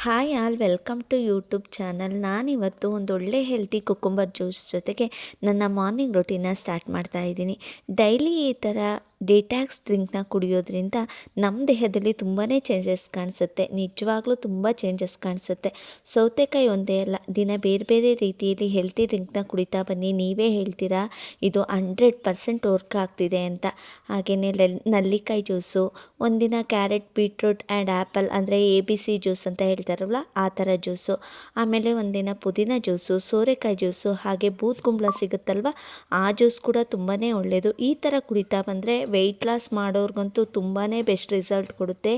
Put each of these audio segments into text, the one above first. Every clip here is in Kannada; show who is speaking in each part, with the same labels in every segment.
Speaker 1: Hi all welcome to YouTube channel. ನಾನಿವತ್ತು ಒಂದು ಒಳ್ಳೆ ಹೆಲ್ತಿ ಕುಕ್ಕುಂಬರ್ ಜ್ಯೂಸ್ ಜೊತೆಗೆ ನನ್ನ ಮಾರ್ನಿಂಗ್ ರೊಟೀನ ಸ್ಟಾರ್ಟ್ ಮಾಡ್ತಾ ಇದ್ದೀನಿ. ಡೈಲಿ ಈ ಥರ ಡಿಟಾಕ್ಸ್ ಡ್ರಿಂಕ್ನ ಕುಡಿಯೋದ್ರಿಂದ ನಮ್ಮ ದೇಹದಲ್ಲಿ ತುಂಬಾ ಚೇಂಜಸ್ ಕಾಣಿಸುತ್ತೆ. ನಿಜವಾಗ್ಲೂ ತುಂಬ ಚೇಂಜಸ್ ಕಾಣಿಸುತ್ತೆ. ಸೌತೆಕಾಯಿ ಒಂದೇ ಅಲ್ಲ, ದಿನ ಬೇರೆ ಬೇರೆ ರೀತಿಯಲ್ಲಿ ಹೆಲ್ತಿ ಡ್ರಿಂಕ್ನ ಕುಡಿತಾ ಬನ್ನಿ. ನೀವೇ ಹೇಳ್ತೀರಾ ಇದು 100% ವರ್ಕ್ ಆಗ್ತಿದೆ ಅಂತ. ಹಾಗೆಯೇ ನಲ್ಲಿಕಾಯಿ ಜ್ಯೂಸು, ಒಂದಿನ ಕ್ಯಾರೆಟ್, ಬೀಟ್ರೂಟ್ ಆ್ಯಂಡ್ ಆ್ಯಪಲ್ ಅಂದರೆ ABC ಜ್ಯೂಸ್ ಅಂತ ಹೇಳ್ತಾರಲ್ಲ ಆ ಥರ ಜ್ಯೂಸು, ಆಮೇಲೆ ಒಂದಿನ ಪುದೀನ ಜ್ಯೂಸು, ಸೋರೆಕಾಯಿ ಜ್ಯೂಸು, ಹಾಗೆ ಬೂದ್ಕುಂಬಳ ಸಿಗುತ್ತಲ್ವ ಆ ಜ್ಯೂಸ್ ಕೂಡ ತುಂಬಾ ಒಳ್ಳೆಯದು. ಈ ಥರ ಕುಡಿತಾ ಬಂದರೆ ವೆಯ್ಟ್ ಲಾಸ್ ಮಾಡೋರ್ಗಂತೂ ತುಂಬಾ ಬೆಸ್ಟ್ ರಿಸಲ್ಟ್ ಕೊಡುತ್ತೆ.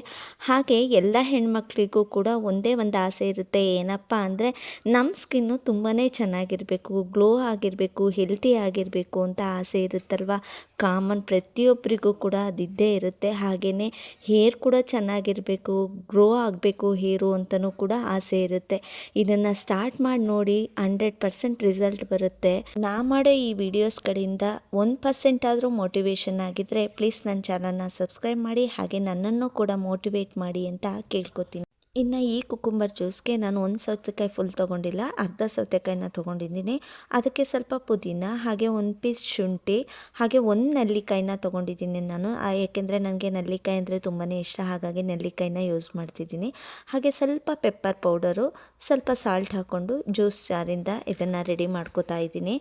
Speaker 1: ಹಾಗೆ ಎಲ್ಲ ಹೆಣ್ಮಕ್ಳಿಗೂ ಕೂಡ ಒಂದೇ ಒಂದು ಆಸೆ ಇರುತ್ತೆ, ಏನಪ್ಪ ಅಂದರೆ ನಮ್ಮ ಸ್ಕಿನ್ನು ತುಂಬಾ ಚೆನ್ನಾಗಿರಬೇಕು, ಗ್ಲೋ ಆಗಿರಬೇಕು, ಹೆಲ್ತಿ ಆಗಿರಬೇಕು ಅಂತ ಆಸೆ ಇರುತ್ತಲ್ವ. ಕಾಮನ್ ಪ್ರತಿಯೊಬ್ಬರಿಗೂ ಕೂಡ ಅದಿದ್ದೇ ಇರುತ್ತೆ. ಹಾಗೆಯೇ ಹೇರ್ ಕೂಡ ಚೆನ್ನಾಗಿರಬೇಕು, ಗ್ರೋ ಆಗಬೇಕು ಹೇರು ಅಂತಲೂ ಕೂಡ ಆಸೆ ಇರುತ್ತೆ. ಇದನ್ನು ಸ್ಟಾರ್ಟ್ ಮಾಡಿ ನೋಡಿ, 100% ರಿಸಲ್ಟ್ ಬರುತ್ತೆ. ನಾ ಮಾಡೋ ಈ ವಿಡಿಯೋಸ್ ಕಡೆಯಿಂದ 1% ಆದರೂ ಮೋಟಿವೇಶನ್ ಆಗಿದ್ದರೆ ಪ್ಲೀಸ್ ನನ್ನ ಚಾನಲ್ನ ಸಬ್ಸ್ಕ್ರೈಬ್ ಮಾಡಿ, ಹಾಗೆ ನನ್ನನ್ನು ಕೂಡ ಮೋಟಿವೇಟ್ ಮಾಡಿ ಅಂತ ಕೇಳ್ಕೊತೀನಿ. ಇನ್ನು ಈ ಕುಕ್ಕುಂಬರ್ ಜ್ಯೂಸ್ಗೆ ನಾನು ಒಂದು ಸೌತೆಕಾಯಿ ಫುಲ್ ತೊಗೊಂಡಿಲ್ಲ, ಅರ್ಧ ಸೌತೆಕಾಯಿನ ತೊಗೊಂಡಿದ್ದೀನಿ. ಅದಕ್ಕೆ ಸ್ವಲ್ಪ ಪುದೀನ, ಹಾಗೆ ಒಂದು ಪೀಸ್ ಶುಂಠಿ, ಹಾಗೆ ಒಂದು ನೆಲ್ಲಿಕಾಯಿನ ತೊಗೊಂಡಿದ್ದೀನಿ ನಾನು. ಏಕೆಂದರೆ ನನಗೆ ನೆಲ್ಲಿಕಾಯಿ ಅಂದರೆ ತುಂಬಾ ಇಷ್ಟ, ಹಾಗಾಗಿ ನೆಲ್ಲಿಕಾಯಿನ ಯೂಸ್ ಮಾಡ್ತಿದ್ದೀನಿ. ಹಾಗೆ ಸ್ವಲ್ಪ ಪೆಪ್ಪರ್ ಪೌಡರು, ಸ್ವಲ್ಪ ಸಾಲ್ಟ್ ಹಾಕ್ಕೊಂಡು ಜ್ಯೂಸ್ ಜಾರಿಂದ ಇದನ್ನು ರೆಡಿ ಮಾಡ್ಕೋತಾ ಇದ್ದೀನಿ.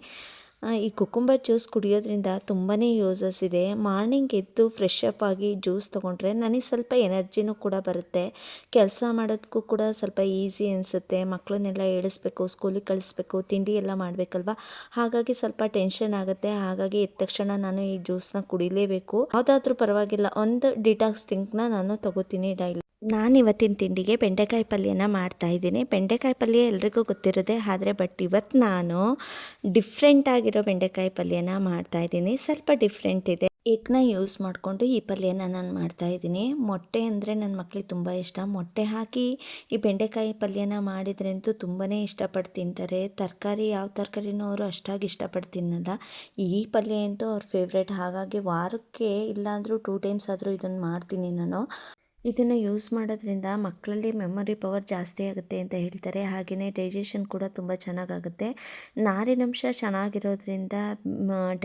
Speaker 1: ಈ ಕುಕ್ಕುಂಬರ್ ಜ್ಯೂಸ್ ಕುಡಿಯೋದ್ರಿಂದ ತುಂಬಾ ಯೂಸಸ್ ಇದೆ. ಮಾರ್ನಿಂಗ್ ಎದ್ದು ಫ್ರೆಶ್ ಅಪ್ ಆಗಿ ಜ್ಯೂಸ್ ತೊಗೊಂಡ್ರೆ ನನಗೆ ಸ್ವಲ್ಪ ಎನರ್ಜಿನೂ ಕೂಡ ಬರುತ್ತೆ. ಕೆಲಸ ಮಾಡೋದಕ್ಕೂ ಕೂಡ ಸ್ವಲ್ಪ ಈಸಿ ಅನಿಸುತ್ತೆ. ಮಕ್ಕಳನ್ನೆಲ್ಲ ಏಳಿಸ್ಬೇಕು, ಸ್ಕೂಲಿಗೆ ಕಳಿಸ್ಬೇಕು, ತಿಂಡಿ ಎಲ್ಲ ಮಾಡಬೇಕಲ್ವ, ಹಾಗಾಗಿ ಸ್ವಲ್ಪ ಟೆನ್ಷನ್ ಆಗುತ್ತೆ. ಹಾಗಾಗಿ ಎದ್ದ ತಕ್ಷಣ ನಾನು ಈ ಜ್ಯೂಸನ್ನ ಕುಡಿಲೇಬೇಕು. ಯಾವುದಾದ್ರೂ ಪರವಾಗಿಲ್ಲ, ಒಂದು ಡಿಟಾಕ್ಸ್ ಡ್ರಿಂಕ್ನ ನಾನು ತೊಗೋತೀನಿ ಡೈಲಿ. ನಾನು ಇವತ್ತಿನ ತಿಂಡಿಗೆ ಬೆಂಡೆಕಾಯಿ ಪಲ್ಯನ ಮಾಡ್ತಾಯಿದ್ದೀನಿ. ಬೆಂಡೆಕಾಯಿ ಪಲ್ಯ ಎಲ್ರಿಗೂ ಗೊತ್ತಿರೋದೆ, ಬಟ್ ಇವತ್ತು ನಾನು ಡಿಫ್ರೆಂಟ್ ಆಗಿರೋ ಬೆಂಡೆಕಾಯಿ ಪಲ್ಯನ ಮಾಡ್ತಾಯಿದ್ದೀನಿ. ಸ್ವಲ್ಪ ಡಿಫ್ರೆಂಟ್ ಇದೆ. ಎಗ್ನ ಯೂಸ್ ಮಾಡಿಕೊಂಡು ಈ ಪಲ್ಯನ ನಾನು ಮಾಡ್ತಾಯಿದ್ದೀನಿ. ಮೊಟ್ಟೆ ಅಂದರೆ ನನ್ನ ಮಕ್ಕಳಿಗೆ ತುಂಬ ಇಷ್ಟ. ಮೊಟ್ಟೆ ಹಾಕಿ ಈ ಬೆಂಡೆಕಾಯಿ ಪಲ್ಯನ ಮಾಡಿದ್ರಂತೂ ತುಂಬಾ ಇಷ್ಟಪಟ್ಟು ತಿಂತಾರೆ. ತರಕಾರಿ ಯಾವ ತರಕಾರಿನೂ ಅವರು ಅಷ್ಟಾಗಿ ಇಷ್ಟಪಟ್ಟು ತಿನ್ನಲ್ಲ. ಈ ಪಲ್ಯ ಅಂತೂ ಅವ್ರ ಫೇವ್ರೇಟ್. ಹಾಗಾಗಿ ವಾರಕ್ಕೆ ಇಲ್ಲಾಂದರೂ 2 ಟೈಮ್ಸ್ ಆದರೂ ಇದನ್ನು ಮಾಡ್ತೀನಿ ನಾನು. ಇದನ್ನು ಯೂಸ್ ಮಾಡೋದ್ರಿಂದ ಮಕ್ಕಳಲ್ಲಿ ಮೆಮೊರಿ ಪವರ್ ಜಾಸ್ತಿ ಆಗುತ್ತೆ ಅಂತ ಹೇಳ್ತಾರೆ. ಹಾಗೆಯೇ ಡೈಜೆಷನ್ ಕೂಡ ತುಂಬ ಚೆನ್ನಾಗಾಗುತ್ತೆ. ನಾರಿನಂಶ ಚೆನ್ನಾಗಿರೋದ್ರಿಂದ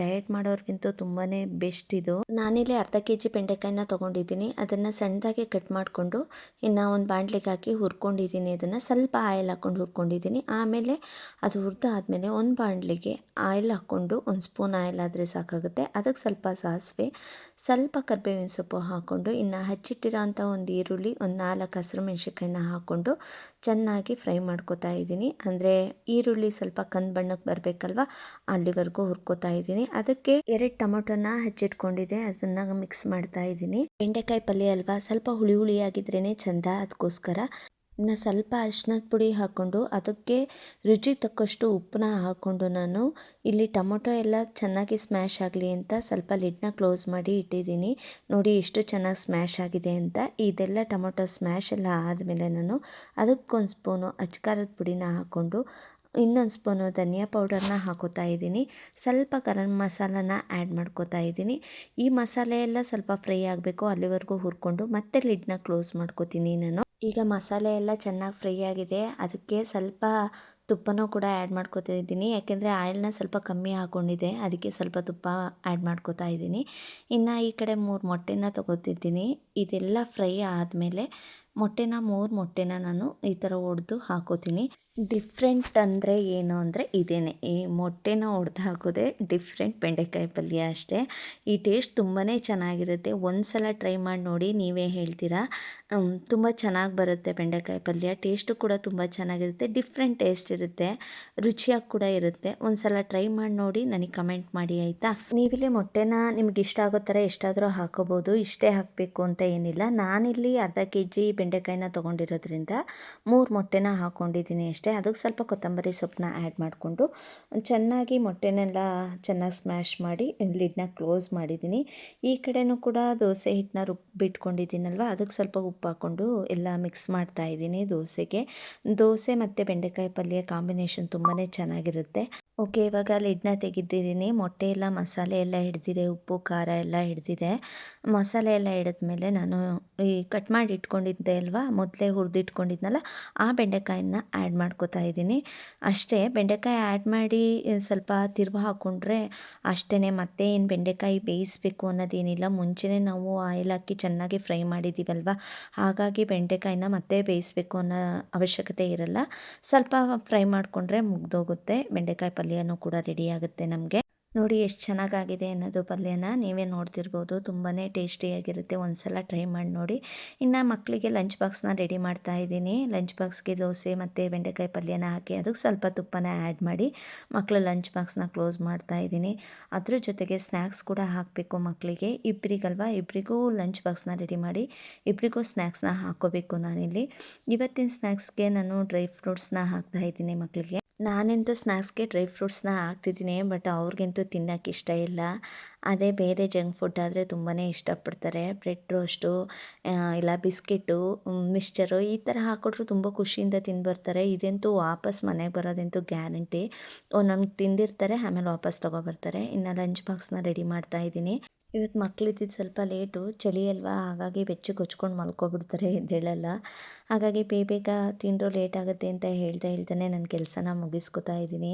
Speaker 1: ಡಯಟ್ ಮಾಡೋರ್ಗಿಂತೂ ತುಂಬಾ ಬೆಸ್ಟ್ ಇದು. ನಾನಿಲ್ಲಿ ಅರ್ಧ kg ಬೆಂಡೆಕಾಯಿನ ತೊಗೊಂಡಿದ್ದೀನಿ. ಅದನ್ನು ಸಣ್ಣದಾಗಿ ಕಟ್ ಮಾಡಿಕೊಂಡು ಇನ್ನು ಒಂದು ಬಾಣಲಿಗೆ ಹಾಕಿ ಹುರ್ಕೊಂಡಿದ್ದೀನಿ. ಅದನ್ನು ಸ್ವಲ್ಪ ಆಯಿಲ್ ಹಾಕ್ಕೊಂಡು ಹುರ್ಕೊಂಡಿದ್ದೀನಿ. ಆಮೇಲೆ ಅದು ಹುರಿದಾದ್ಮೇಲೆ ಒಂದು ಬಾಣಲಿಗೆ ಆಯಿಲ್ ಹಾಕ್ಕೊಂಡು, ಒಂದು ಸ್ಪೂನ್ ಆಯಿಲ್ ಆದರೆ ಸಾಕಾಗುತ್ತೆ, ಅದಕ್ಕೆ ಸ್ವಲ್ಪ ಸಾಸಿವೆ, ಸ್ವಲ್ಪ ಕರಿಬೇವಿನ ಸೊಪ್ಪು ಹಾಕ್ಕೊಂಡು, ಇನ್ನು ಹಚ್ಚಿಟ್ಟಿರೋ ಅಂಥ ಒಂದು ಈರುಳ್ಳಿ, ಒಂದು 4 ಹಸಿರು ಮೆಣಸಿನ್ಕಾಯಿನ ಹಾಕ್ಕೊಂಡು ಚೆನ್ನಾಗಿ ಫ್ರೈ ಮಾಡ್ಕೋತಾ ಇದ್ದೀನಿ. ಅಂದರೆ ಈರುಳ್ಳಿ ಸ್ವಲ್ಪ ಕಂದು ಬಣ್ಣಕ್ಕೆ ಬರಬೇಕಲ್ವ, ಅಲ್ಲಿವರೆಗೂ ಹುರ್ಕೋತಾ ಇದ್ದೀನಿ. ಅದಕ್ಕೆ 2 ಟೊಮೊಟೊನ ಹಚ್ಚಿಟ್ಕೊಂಡಿದ್ದೆ, ಅದನ್ನು ಮಿಕ್ಸ್ ಮಾಡ್ತಾ ಇದ್ದೀನಿ. ಬೆಂಡೆಕಾಯಿ ಪಲ್ಯ ಅಲ್ವಾ, ಸ್ವಲ್ಪ ಹುಳಿ ಹುಳಿಯಾಗಿದ್ರೇ ಚೆಂದ, ಅದಕ್ಕೋಸ್ಕರ ಇನ್ನು ಸ್ವಲ್ಪ ಅರಿಶಿನದ ಪುಡಿ ಹಾಕ್ಕೊಂಡು, ಅದಕ್ಕೆ ರುಚಿಗೆ ತಕ್ಕಷ್ಟು ಉಪ್ಪನ್ನ ಹಾಕ್ಕೊಂಡು, ನಾನು ಇಲ್ಲಿ ಟೊಮೊಟೊ ಎಲ್ಲ ಚೆನ್ನಾಗಿ ಸ್ಮ್ಯಾಶ್ ಆಗಲಿ ಅಂತ ಸ್ವಲ್ಪ ಲಿಡ್ನ ಕ್ಲೋಸ್ ಮಾಡಿ ಇಟ್ಟಿದ್ದೀನಿ. ನೋಡಿ ಎಷ್ಟು ಚೆನ್ನಾಗಿ ಸ್ಮ್ಯಾಶ್ ಆಗಿದೆ ಅಂತ. ಇದೆಲ್ಲ ಟೊಮೊಟೊ ಸ್ಮ್ಯಾಶ್ ಎಲ್ಲ ಆದಮೇಲೆ ನಾನು ಅದಕ್ಕೊಂದು ಸ್ಪೂನು ಅಚ್ಕಾರದ ಪುಡಿನ ಹಾಕ್ಕೊಂಡು, ಇನ್ನೊಂದು ಸ್ಪೂನು ಧನಿಯಾ ಪೌಡರ್ನ ಹಾಕೋತಾ ಇದ್ದೀನಿ. ಸ್ವಲ್ಪ ಗರಂ ಮಸಾಲನ ಆ್ಯಡ್ ಮಾಡ್ಕೋತಾ ಇದ್ದೀನಿ. ಈ ಮಸಾಲೆ ಎಲ್ಲ ಸ್ವಲ್ಪ ಫ್ರೈ ಆಗಬೇಕು, ಅಲ್ಲಿವರೆಗೂ ಹುರ್ಕೊಂಡು ಮತ್ತೆ ಲಿಡ್ನ ಕ್ಲೋಸ್ ಮಾಡ್ಕೋತೀನಿ ನಾನು. ಈಗ ಮಸಾಲೆ ಎಲ್ಲ ಚೆನ್ನಾಗಿ ಫ್ರೈ ಆಗಿದೆ. ಅದಕ್ಕೆ ಸ್ವಲ್ಪ ತುಪ್ಪನೂ ಕೂಡ ಆ್ಯಡ್ ಮಾಡ್ಕೋತಾ ಇದ್ದೀನಿ. ಯಾಕೆಂದರೆ ಆಯಿಲ್ನ ಸ್ವಲ್ಪ ಕಮ್ಮಿ ಹಾಕ್ಕೊಂಡಿದ್ದೆ, ಅದಕ್ಕೆ ಸ್ವಲ್ಪ ತುಪ್ಪ ಆ್ಯಡ್ ಮಾಡ್ಕೋತಾ ಇದ್ದೀನಿ. ಇನ್ನು ಈ ಕಡೆ 3 ಮೊಟ್ಟೆನ ತೊಗೋತಿದ್ದೀನಿ. ಇದೆಲ್ಲ ಫ್ರೈ ಆದಮೇಲೆ ಮೂರು ಮೊಟ್ಟೆನ ನಾನು ಈ ಥರ ಒಡೆದು ಹಾಕೋತೀನಿ. ಡಿಫ್ರೆಂಟ್ ಅಂದರೆ ಏನು ಅಂದರೆ ಇದೇನೆ, ಈ ಮೊಟ್ಟೆನ ಒಡೆದು ಹಾಕೋದೆ ಡಿಫ್ರೆಂಟ್ ಬೆಂಡೆಕಾಯಿ ಪಲ್ಯ ಅಷ್ಟೇ. ಈ ಟೇಸ್ಟ್ ತುಂಬಾ ಚೆನ್ನಾಗಿರುತ್ತೆ. ಒಂದು ಸಲ ಟ್ರೈ ಮಾಡಿ ನೋಡಿ, ನೀವೇ ಹೇಳ್ತೀರಾ. ತುಂಬ ಚೆನ್ನಾಗಿ ಬರುತ್ತೆ ಬೆಂಡೆಕಾಯಿ ಪಲ್ಯ. ಟೇಸ್ಟು ಕೂಡ ತುಂಬ ಚೆನ್ನಾಗಿರುತ್ತೆ, ಡಿಫ್ರೆಂಟ್ ಟೇಸ್ಟ್ ಇರುತ್ತೆ, ರುಚಿಯಾಗಿ ಕೂಡ ಇರುತ್ತೆ. ಒಂದು ಸಲ ಟ್ರೈ ಮಾಡಿ ನೋಡಿ, ನನಗೆ ಕಮೆಂಟ್ ಮಾಡಿ ಆಯಿತಾ. ನೀವಿಲ್ಲಿ ಮೊಟ್ಟೆನ ನಿಮ್ಗೆ ಇಷ್ಟ ಆಗೋ ಥರ ಎಷ್ಟಾದರೂ ಹಾಕೋಬೋದು, ಇಷ್ಟೇ ಹಾಕಬೇಕು ಅಂತ ಏನಿಲ್ಲ. ನಾನಿಲ್ಲಿ ಅರ್ಧ kg ಬೆಂಡೆಕಾಯಿನ ತೊಗೊಂಡಿರೋದ್ರಿಂದ 3 ಮೊಟ್ಟೆನ ಹಾಕ್ಕೊಂಡಿದ್ದೀನಿ ಅಷ್ಟೇ. ಅದಕ್ಕೆ ಸ್ವಲ್ಪ ಕೊತ್ತಂಬರಿ ಸೊಪ್ಪನ್ನ ಆ್ಯಡ್ ಮಾಡಿಕೊಂಡು ಚೆನ್ನಾಗಿ ಮೊಟ್ಟೆನೆಲ್ಲ ಚೆನ್ನಾಗಿ ಸ್ಮ್ಯಾಶ್ ಮಾಡಿ ಲಿಡ್ನ ಕ್ಲೋಸ್ ಮಾಡಿದ್ದೀನಿ. ಈ ಕಡೆನೂ ಕೂಡ ದೋಸೆ ಹಿಟ್ಟನ್ನ ರುಬ್ಬಿಟ್ಕೊಂಡಿದ್ದೀನಲ್ವ, ಅದಕ್ಕೆ ಸ್ವಲ್ಪ ಉಪ್ಪು ಹಾಕ್ಕೊಂಡು ಎಲ್ಲ ಮಿಕ್ಸ್ ಮಾಡ್ತಾ ಇದ್ದೀನಿ ದೋಸೆಗೆ. ದೋಸೆ ಮತ್ತು ಬೆಂಡೆಕಾಯಿ ಪಲ್ಯ ಕಾಂಬಿನೇಷನ್ ತುಂಬಾ ಚೆನ್ನಾಗಿರುತ್ತೆ. ಓಕೆ, ಇವಾಗ ಲಿಡ್ನ ತೆಗೆದಿದ್ದೀನಿ. ಮೊಟ್ಟೆ ಎಲ್ಲ ಮಸಾಲೆ ಎಲ್ಲ ಹಿಡಿದಿದೆ, ಉಪ್ಪು ಖಾರ ಎಲ್ಲ ಹಿಡಿದಿದೆ. ಮಸಾಲೆ ಎಲ್ಲ ಹಿಡಿದ್ಮೇಲೆ ನಾನು ಈ ಕಟ್ ಮಾಡಿ ಇಟ್ಕೊಂಡಿದ್ದೆ ಅಲ್ವಾ, ಮೊದಲೇ ಹುರಿದಿಟ್ಕೊಂಡಿದ್ನಲ್ಲ, ಆ ಬೆಂಡೆಕಾಯನ್ನ ಆ್ಯಡ್ ಮಾಡ್ಕೋತಾ ಇದ್ದೀನಿ. ಅಷ್ಟೇ, ಬೆಂಡೆಕಾಯಿ ಆ್ಯಡ್ ಮಾಡಿ ಸ್ವಲ್ಪ ತಿರುವು ಹಾಕ್ಕೊಂಡ್ರೆ ಅಷ್ಟೇ. ಮತ್ತೆ ಏನು ಬೆಂಡೆಕಾಯಿ ಬೇಯಿಸಬೇಕು ಅನ್ನೋದೇನಿಲ್ಲ. ಮುಂಚೆನೇ ನಾವು ಆಯಿಲ್ ಹಾಕಿ ಚೆನ್ನಾಗಿ ಫ್ರೈ ಮಾಡಿದ್ದೀವಲ್ವ, ಹಾಗಾಗಿ ಬೆಂಡೆಕಾಯಿನ ಮತ್ತೆ ಬೇಯಿಸಬೇಕು ಅನ್ನೋ ಅವಶ್ಯಕತೆ ಇರಲ್ಲ. ಸ್ವಲ್ಪ ಫ್ರೈ ಮಾಡಿಕೊಂಡ್ರೆ ಮುಗ್ದೋಗುತ್ತೆ, ಬೆಂಡೆಕಾಯಿ ಪಲ್ಯನೂ ಕೂಡ ರೆಡಿ ಆಗುತ್ತೆ ನಮಗೆ. ನೋಡಿ ಎಷ್ಟು ಚೆನ್ನಾಗಾಗಿದೆ ಅನ್ನೋದು ಪಲ್ಯನ ನೀವೇ ನೋಡ್ತಿರ್ಬೋದು. ತುಂಬಾ ಟೇಸ್ಟಿಯಾಗಿರುತ್ತೆ, ಒಂದು ಸಲ ಟ್ರೈ ಮಾಡಿ ನೋಡಿ. ಇನ್ನು ಮಕ್ಕಳಿಗೆ ಲಂಚ್ ಬಾಕ್ಸ್ನ ರೆಡಿ ಮಾಡ್ತಾ ಇದ್ದೀನಿ. ಲಂಚ್ ಬಾಕ್ಸ್ಗೆ ದೋಸೆ ಮತ್ತು ಬೆಂಡೆಕಾಯಿ ಪಲ್ಯನ ಹಾಕಿ ಅದಕ್ಕೆ ಸ್ವಲ್ಪ ತುಪ್ಪನ ಆ್ಯಡ್ ಮಾಡಿ ಮಕ್ಕಳು ಲಂಚ್ ಬಾಕ್ಸ್ನ ಕ್ಲೋಸ್ ಮಾಡ್ತಾ ಇದ್ದೀನಿ. ಅದ್ರ ಜೊತೆಗೆ ಸ್ನ್ಯಾಕ್ಸ್ ಕೂಡ ಹಾಕಬೇಕು ಮಕ್ಕಳಿಗೆ. ಇಬ್ಬರಿಗಲ್ವ, ಇಬ್ಬರಿಗೂ ಲಂಚ್ ಬಾಕ್ಸ್ನ ರೆಡಿ ಮಾಡಿ ಇಬ್ಬರಿಗೂ ಸ್ನ್ಯಾಕ್ಸ್ನ ಹಾಕ್ಕೋಬೇಕು ನಾನಿಲ್ಲಿ. ಇವತ್ತಿನ ಸ್ನ್ಯಾಕ್ಸ್ಗೆ ನಾನು ಡ್ರೈ ಫ್ರೂಟ್ಸ್ನ ಹಾಕ್ತಾ ಇದ್ದೀನಿ ಮಕ್ಕಳಿಗೆ. ನಾನಂತೂ ಸ್ನ್ಯಾಕ್ಸ್ಗೆ ಡ್ರೈ ಫ್ರೂಟ್ಸ್ನ ಹಾಕ್ತಿದ್ದೀನಿ, ಬಟ್ ಅವ್ರಿಗಂತೂ ತಿನ್ನೋಕ್ಕೆ ಇಷ್ಟ ಇಲ್ಲ. ಅದೇ ಬೇರೆ ಜಂಕ್ ಫುಡ್ ಆದರೆ ತುಂಬಾ ಇಷ್ಟಪಡ್ತಾರೆ. ಬ್ರೆಡ್ ರೋಸ್ಟು, ಇಲ್ಲ ಬಿಸ್ಕೆಟು, ಮಿಕ್ಸ್ಚರು ಈ ಥರ ಹಾಕ್ಕೊಟ್ರು ತುಂಬ ಖುಷಿಯಿಂದ ತಿಂದುಬರ್ತಾರೆ. ಇದಂತೂ ವಾಪಸ್ ಮನೆಗೆ ಬರೋದಂತೂ ಗ್ಯಾರಂಟಿ. ಒಂದೊಂದು ತಿಂದಿರ್ತಾರೆ, ಆಮೇಲೆ ವಾಪಸ್ ತೊಗೊಬರ್ತಾರೆ. ಇನ್ನು ಲಂಚ್ ಬಾಕ್ಸ್ನ ರೆಡಿ ಮಾಡ್ತಾ ಇದ್ದೀನಿ. ಇವತ್ತು ಮಕ್ಕಳಿದ್ದಿದ್ದು ಸ್ವಲ್ಪ ಲೇಟು, ಚಳಿ ಅಲ್ವಾ, ಹಾಗಾಗಿ ಬೆಚ್ಚಗೆ ಹೊಚ್ಕೊಂಡು ಮಲ್ಕೊಬಿಡ್ತಾರೆ, ಎದ್ದೇಳಲ್ಲ. ಹಾಗಾಗಿ ಬೇಗ ತಿಂದರೂ ಲೇಟ್ ಆಗುತ್ತೆ ಅಂತ ಹೇಳ್ತಾನೆ ನನ್ನ ಕೆಲಸನ ಮುಗಿಸ್ಕೊತಾ ಇದ್ದೀನಿ.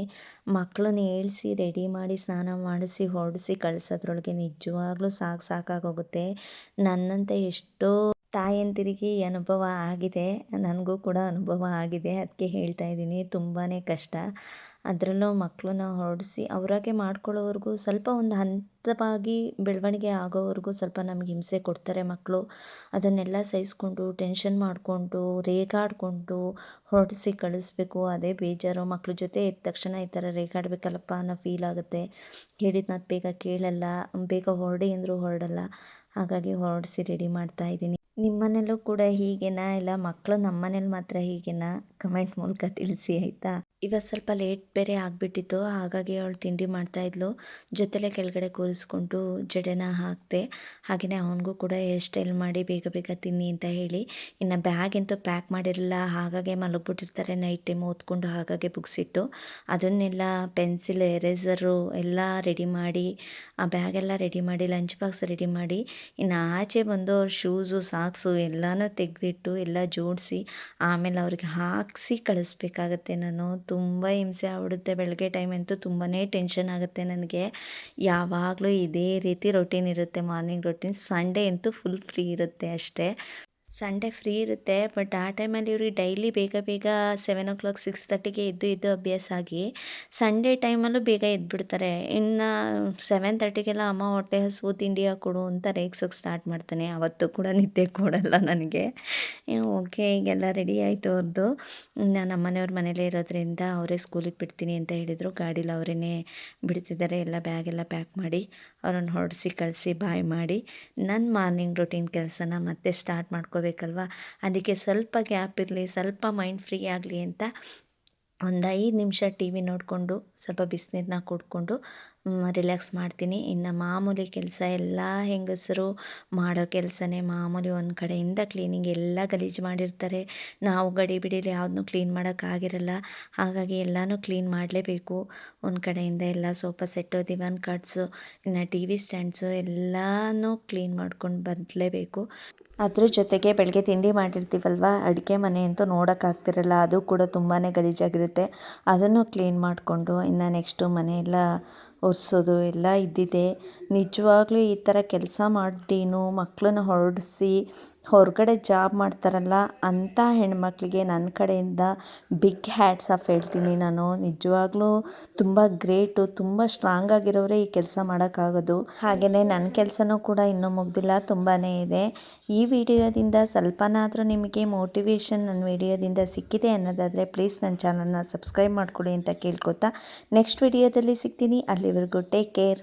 Speaker 1: ಮಕ್ಕಳನ್ನ ಏಳಿಸಿ ರೆಡಿ ಮಾಡಿ ಸ್ನಾನ ಮಾಡಿಸಿ ಹೊರಡಿಸಿ ಕಳಿಸೋದ್ರೊಳಗೆ ನಿಜವಾಗ್ಲೂ ಸಾಕಾಗೋಗುತ್ತೆ. ನನ್ನಂತೆ ಎಷ್ಟೋ ತಾಯಂದಿರಿಗೆ ಈ ಅನುಭವ ಆಗಿದೆ, ನನಗೂ ಕೂಡ ಅನುಭವ ಆಗಿದೆ. ಅದಕ್ಕೆ ಹೇಳ್ತಾ ಇದ್ದೀನಿ, ತುಂಬಾ ಕಷ್ಟ. ಅದರಲ್ಲೂ ಮಕ್ಕಳನ್ನ ಹೊರಡಿಸಿ ಅವರಾಗೆ ಮಾಡ್ಕೊಳ್ಳೋವರೆಗೂ ಸ್ವಲ್ಪ ಒಂದು ಹಂತವಾಗಿ ಬೆಳವಣಿಗೆ ಆಗೋವರೆಗೂ ಸ್ವಲ್ಪ ನಮಗೆ ಹಿಂಸೆ ಕೊಡ್ತಾರೆ ಮಕ್ಕಳು. ಅದನ್ನೆಲ್ಲ ಸಹಿಸ್ಕೊಂಡು ಟೆನ್ಷನ್ ಮಾಡಿಕೊಂಡು ರೇಗಾಡಿಕೊಂಡು ಹೊರಡಿಸಿ ಕಳಿಸ್ಬೇಕು, ಅದೇ ಬೇಜಾರು. ಮಕ್ಳ ಜೊತೆ ಎದ್ದ ತಕ್ಷಣ ಈ ಥರ ರೇಗಾಡಬೇಕಲ್ಲಪ್ಪ ಅನ್ನೋ ಫೀಲ್ ಆಗುತ್ತೆ. ಹೇಳಿದ ಮಾತು ಬೇಗ ಕೇಳಲ್ಲ, ಬೇಗ ಹೊರಡಿ ಅಂದರೂ ಹೊರಡಲ್ಲ. ಹಾಗಾಗಿ ಹೊರಡಿಸಿ ರೆಡಿ ಮಾಡ್ತಾ ಇದ್ದೀನಿ. ನಿಮ್ಮ ಮನೇಲೂ ಕೂಡ ಹೀಗೇನಾ, ಇಲ್ಲ ಮಕ್ಕಳು ನಮ್ಮ ಮನೇಲಿ ಮಾತ್ರ ಹೀಗೇನಾ? ಕಮೆಂಟ್ ಮೂಲಕ ತಿಳಿಸಿ ಆಯಿತಾ. ಇವತ್ತು ಸ್ವಲ್ಪ ಲೇಟ್ ಬೇರೆ ಆಗಿಬಿಟ್ಟಿತ್ತು, ಹಾಗಾಗಿ ಅವಳು ತಿಂಡಿ ಮಾಡ್ತಾಯಿದ್ಲು. ಜೊತೆಲೇ ಕೆಳಗಡೆ ಕೂರಿಸ್ಕೊಂಡು ಜಡೆನ ಹಾಕಿದೆ. ಹಾಗೆಯೇ ಅವನಿಗೂ ಕೂಡ ಹೇರ್ ಸ್ಟೈಲ್ ಮಾಡಿ ಬೇಗ ಬೇಗ ತಿನ್ನಿ ಅಂತ ಹೇಳಿ. ಇನ್ನು ಬ್ಯಾಗ್ ಅಂತೂ ಪ್ಯಾಕ್ ಮಾಡಿರಲಿಲ್ಲ, ಹಾಗಾಗಿ ಮಲಗಿಬಿಟ್ಟಿರ್ತಾರೆ ನೈಟ್ ಟೈಮ್ ಓದ್ಕೊಂಡು. ಹಾಗಾಗಿ ಬುಕ್ಸ್ ಇಟ್ಟು ಅದನ್ನೆಲ್ಲ ಪೆನ್ಸಿಲ್, ಎರೇಸರು ಎಲ್ಲ ರೆಡಿ ಮಾಡಿ, ಆ ಬ್ಯಾಗೆಲ್ಲ ರೆಡಿ ಮಾಡಿ, ಲಂಚ್ ಬಾಕ್ಸ್ ರೆಡಿ ಮಾಡಿ, ಇನ್ನು ಆಚೆ ಬಂದು ಅವ್ರ ಶೂಸು ಸಾಕ್ಸು ಎಲ್ಲನೂ ತೆಗೆದಿಟ್ಟು ಎಲ್ಲ ಜೋಡಿಸಿ ಆಮೇಲೆ ಅವ್ರಿಗೆ ಹಾಕಿಸಿ ಕಳಿಸ್ಬೇಕಾಗತ್ತೆ ನಾನು. ತುಂಬ ಹಿಂಸೆ ಆಗ್ಬಿಡುತ್ತೆ. ಬೆಳಗ್ಗೆ ಟೈಮ್ ಅಂತೂ ತುಂಬಾ ಟೆನ್ಷನ್ ಆಗುತ್ತೆ ನನಗೆ. ಯಾವಾಗಲೂ ಇದೇ ರೀತಿ ರೊಟೀನ್ ಇರುತ್ತೆ, ಮಾರ್ನಿಂಗ್ ರೊಟೀನ್. ಸಂಡೇ ಅಂತೂ ಫುಲ್ ಫ್ರೀ ಇರುತ್ತೆ ಅಷ್ಟೇ. ಸಂಡೇ ಫ್ರೀ ಇರುತ್ತೆ, ಬಟ್ ಆ ಟೈಮಲ್ಲಿ ಇವ್ರಿಗೆ ಡೈಲಿ ಬೇಗ 7:00 6:30ಗೆ ಎದ್ದು ಅಭ್ಯಾಸ ಆಗಿ ಸಂಡೇ ಟೈಮಲ್ಲೂ ಬೇಗ ಎದ್ದುಬಿಡ್ತಾರೆ. ಇನ್ನು 7:30ಗೆಲ್ಲ ಅಮ್ಮ ಹೊಟ್ಟೆ ಹಸಿವು, ತಿಂಡಿ ಹಾಕ್ಕೊಡು ಅಂತ ರೇಗ್ಸೋಕ್ಕೆ ಸ್ಟಾರ್ಟ್ ಮಾಡ್ತಾನೆ. ಅವತ್ತು ಕೂಡ ನಿದ್ದೆ ಕೊಡಲ್ಲ ನನಗೆ. ಓಕೆ, ಈಗೆಲ್ಲ ರೆಡಿ ಆಯಿತು ಅವ್ರದ್ದು. ನಮ್ಮ ಮನೆಯವ್ರ ಮನೇಲೇ ಇರೋದ್ರಿಂದ ಅವರೇ ಸ್ಕೂಲಿಗೆ ಬಿಡ್ತೀನಿ ಅಂತ ಹೇಳಿದರು. ಗಾಡೀಲಿ ಅವರೇ ಬಿಡ್ತಿದ್ದಾರೆ. ಎಲ್ಲ ಬ್ಯಾಗೆಲ್ಲ ಪ್ಯಾಕ್ ಮಾಡಿ ಅವ್ರನ್ನ ಹೊರಡಿಸಿ ಕಳಿಸಿ ಬಾಯ್ ಮಾಡಿ ನನ್ನ ಮಾರ್ನಿಂಗ್ ರೊಟೀನ್ ಕೆಲಸನ ಮತ್ತೆ ಸ್ಟಾರ್ಟ್ ಮಾಡ್ಕೋಬೇಕಲ್ವ. ಅದಕ್ಕೆ ಸ್ವಲ್ಪ ಗ್ಯಾಪ್ ಇರಲಿ, ಸ್ವಲ್ಪ ಮೈಂಡ್ ಫ್ರೀ ಆಗಲಿ ಅಂತ ಒಂದು 5 ನಿಮಿಷ ಟಿ ವಿ ನೋಡಿಕೊಂಡು ಸ್ವಲ್ಪ ಬಿಸಿನೀರನ್ನ ಕುಡ್ಕೊಂಡು ರಿಲ್ಯಾಕ್ಸ್ ಮಾಡ್ತೀನಿ. ಇನ್ನು ಮಾಮೂಲಿ ಕೆಲಸ ಎಲ್ಲ ಹೆಂಗಸರು ಮಾಡೋ ಕೆಲಸನೇ ಮಾಮೂಲಿ. ಒಂದು ಕಡೆಯಿಂದ ಕ್ಲೀನಿಂಗ್ ಎಲ್ಲ ಗಲೀಜು ಮಾಡಿರ್ತಾರೆ. ನಾವು ಗಡಿ ಬಿಡಿಲಿ ಯಾವುದನ್ನೂ ಕ್ಲೀನ್ ಮಾಡೋಕ್ಕಾಗಿರಲ್ಲ, ಹಾಗಾಗಿ ಎಲ್ಲನೂ ಕ್ಲೀನ್ ಮಾಡಲೇಬೇಕು. ಒಂದು ಕಡೆಯಿಂದ ಎಲ್ಲ ಸೋಫಾ ಸೆಟ್ಟು, ದಿವಾನ್ ಕಾಟ್ಸು, ಇನ್ನು ಟಿ ವಿ ಸ್ಟ್ಯಾಂಡ್ಸು ಎಲ್ಲನೂ ಕ್ಲೀನ್ ಮಾಡ್ಕೊಂಡು ಬರಲೇಬೇಕು. ಅದ್ರ ಜೊತೆಗೆ ಬೆಳಗ್ಗೆ ತಿಂಡಿ ಮಾಡಿರ್ತೀವಲ್ವ, ಅಡುಗೆ ಮನೆ ಅಂತೂ ನೋಡೋಕ್ಕಾಗ್ತಿರಲ್ಲ, ಅದು ಕೂಡ ತುಂಬಾ ಗಲೀಜಾಗಿರುತ್ತೆ. ಅದನ್ನು ಕ್ಲೀನ್ ಮಾಡಿಕೊಂಡು ಇನ್ನು ನೆಕ್ಸ್ಟು ಮನೆಯೆಲ್ಲ ಒರೆಸೋದು ಎಲ್ಲ ಇದ್ದಿದೆ. ನಿಜವಾಗ್ಲೂ ಈ ಥರ ಕೆಲಸ ಮಾಡಿನೂ ಮಕ್ಕಳನ್ನ ಹೊರಡಿಸಿ ಹೊರಗಡೆ ಜಾಬ್ ಮಾಡ್ತಾರಲ್ಲ ಅಂಥ ಹೆಣ್ಮಕ್ಳಿಗೆ ನನ್ನ ಕಡೆಯಿಂದ ಬಿಗ್ ಹ್ಯಾಟ್ಸ್ ಆಫ್ ಹೇಳ್ತೀನಿ ನಾನು. ನಿಜವಾಗ್ಲೂ ತುಂಬ ಗ್ರೇಟು, ತುಂಬ ಸ್ಟ್ರಾಂಗ್ ಆಗಿರೋರೇ ಈ ಕೆಲಸ ಮಾಡೋಕ್ಕಾಗೋದು. ಹಾಗೆಯೇ ನನ್ನ ಕೆಲಸನೂ ಕೂಡ ಇನ್ನೂ ಮುಗ್ದಿಲ್ಲ, ತುಂಬಾ ಇದೆ. ಈ ವಿಡಿಯೋದಿಂದ ಸ್ವಲ್ಪನಾದರೂ ನಿಮಗೆ ಮೋಟಿವೇಶನ್ ನನ್ನ ವಿಡಿಯೋದಿಂದ ಸಿಕ್ಕಿದೆ ಅನ್ನೋದಾದರೆ ಪ್ಲೀಸ್ ನನ್ನ ಚಾನಲ್ನ ಸಬ್ಸ್ಕ್ರೈಬ್ ಮಾಡ್ಕೊಳ್ಳಿ ಅಂತ ಕೇಳ್ಕೊತಾ ನೆಕ್ಸ್ಟ್ ವಿಡಿಯೋದಲ್ಲಿ ಸಿಗ್ತೀನಿ. ಅಲ್ಲಿವರೆಗೂ ಟೇಕ್ ಕೇರ್.